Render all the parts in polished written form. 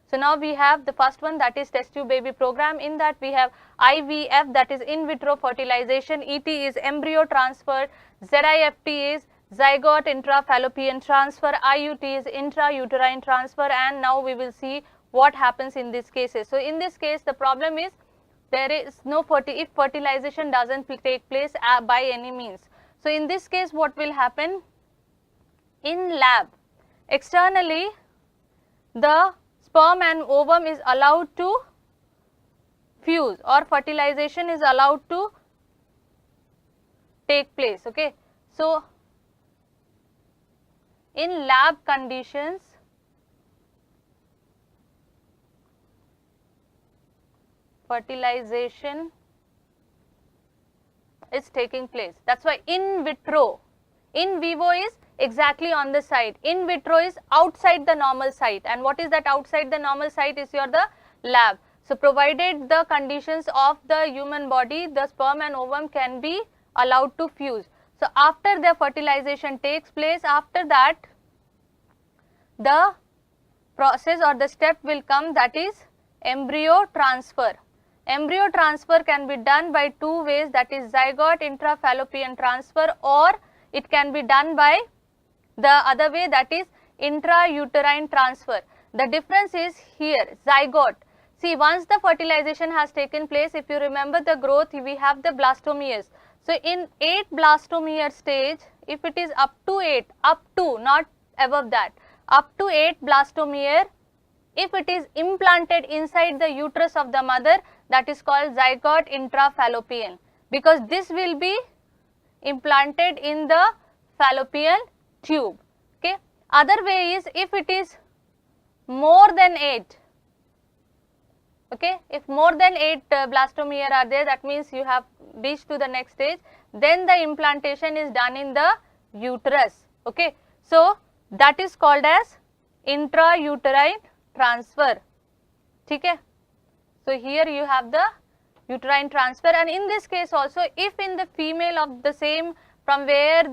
So now we have the first one, that is test tube baby program. In that we have IVF, that is in vitro fertilization, ET is embryo transfer, ZIFT is zygote intra fallopian transfer, IUT is intrauterine transfer, and now we will see what happens in these cases. So in this case the problem is there is no if fertilization doesn't take place by any means. So in this case what will happen? In lab, externally the sperm and ovum is allowed to fuse, or fertilization is allowed to take place. Okay. So in lab conditions, fertilization is taking place. That's why in vitro, in vivo is exactly on the site, in vitro is outside the normal site. And what is that outside the normal site? Is the lab. So provided the conditions of the human body, the sperm and ovum can be allowed to fuse. So after the fertilization takes place, after that the process or the step will come, that is embryo transfer. Embryo transfer can be done by two ways, that is zygote intra-fallopian transfer, or it can be done by the other way, that is intrauterine transfer. The difference is here, zygote. See, once the fertilization has taken place, if you remember the growth, we have the blastomeres. So in 8 blastomere stage, if it is up to 8, up to, not above that, up to 8 blastomere, if it is implanted inside the uterus of the mother, that is called zygote intra-fallopian, because this will be implanted in the fallopian tube. Okay. Other way is if it is more than 8. Okay. If more than 8 blastomere are there, that means you have reached to the next stage, then the implantation is done in the uterus. Okay. So that is called as intrauterine transfer. Okay. So here you have the uterine transfer, and in this case also, if in the female of the same, from where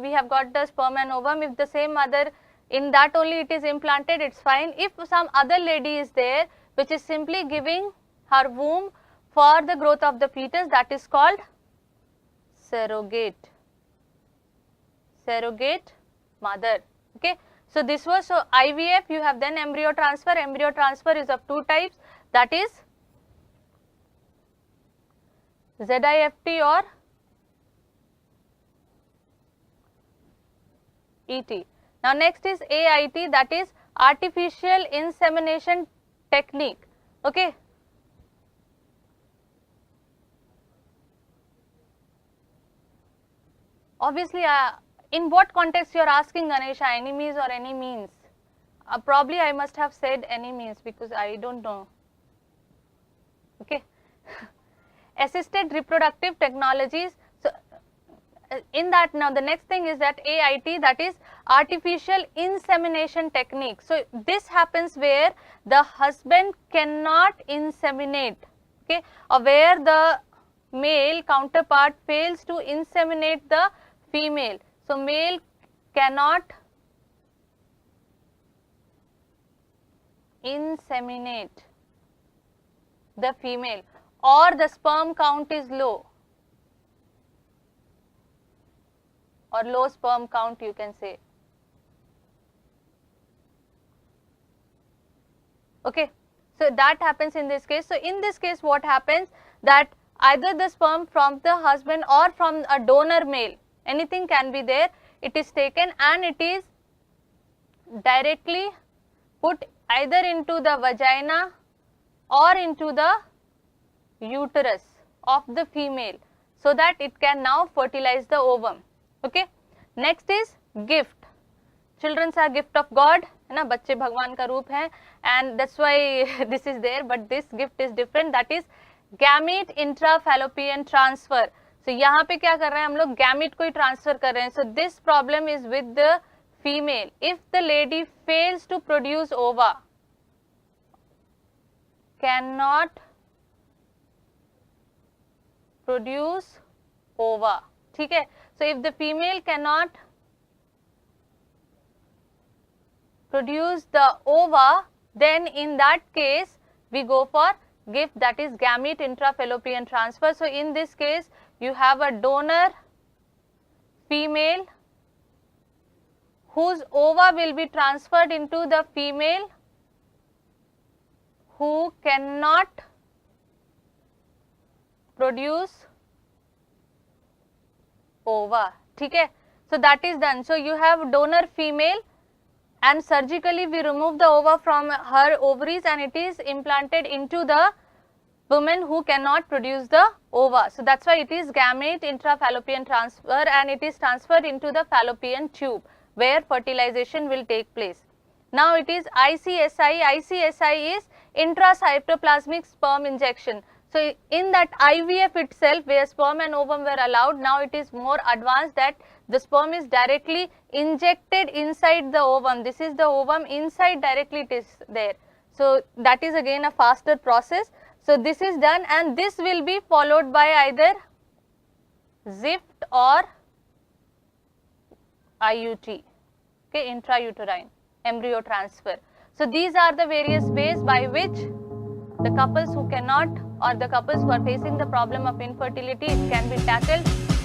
we have got the sperm and ovum, if the same mother, in that only it is implanted, it's fine. If some other lady is there which is simply giving her womb for the growth of the fetus, that is called surrogate mother. Okay. So this was, so IVF, you have then embryo transfer. Embryo transfer is of two types, that is ZIFT or ET. Now next is AIT, that is artificial insemination technique. Okay. Obviously, in what context you are asking, Ganesha? Any means or any means? Probably I must have said any means, because I don't know. Okay. Assisted reproductive technologies. So in that, now the next thing is that AIT, that is artificial insemination technique. So this happens where the husband cannot inseminate, okay, or where the male counterpart fails to inseminate the female. So male cannot inseminate the female, or the sperm count is low, or low sperm count, you can say. Okay. So that happens in this case. So in this case what happens, that either the sperm from the husband or from a donor male, anything can be there, it is taken and it is directly put either into the vagina or into the uterus of the female, so that it can now fertilize the ovum. Okay. Next is gift. Children are gift of God, है ना, बच्चे भगवान का रूप है, and that's why this is there, but this gift is different, that is gamete intra-fallopian transfer. So यहाँ पे क्या कर रहे हैं हम लोग, gamete को ही transfer कर रहे हैं. So this problem is with the female. If the lady fails to produce ova, cannot produce ova, ठीक है. So if the female cannot produce the ova, then in that case we go for gift, that is gamete intrafallopian transfer. So in this case you have a donor female whose ova will be transferred into the female who cannot produce ova. Okay? So that is done. So you have donor female and surgically we remove the ova from her ovaries and it is implanted into the woman who cannot produce the ova. So that's why it is gamete intrafallopian transfer and it is transferred into the fallopian tube where fertilization will take place. Now it is ICSI. ICSI is intracytoplasmic sperm injection. So in that IVF itself where sperm and ovum were allowed, now it is more advanced that the sperm is directly injected inside the ovum. This is the ovum, inside directly it is there. So that is again a faster process. So this is done and this will be followed by either ZIFT or IUT, okay, intrauterine embryo transfer. So these are the various ways by which the couples who cannot or the couples who are facing the problem of infertility, it can be tackled.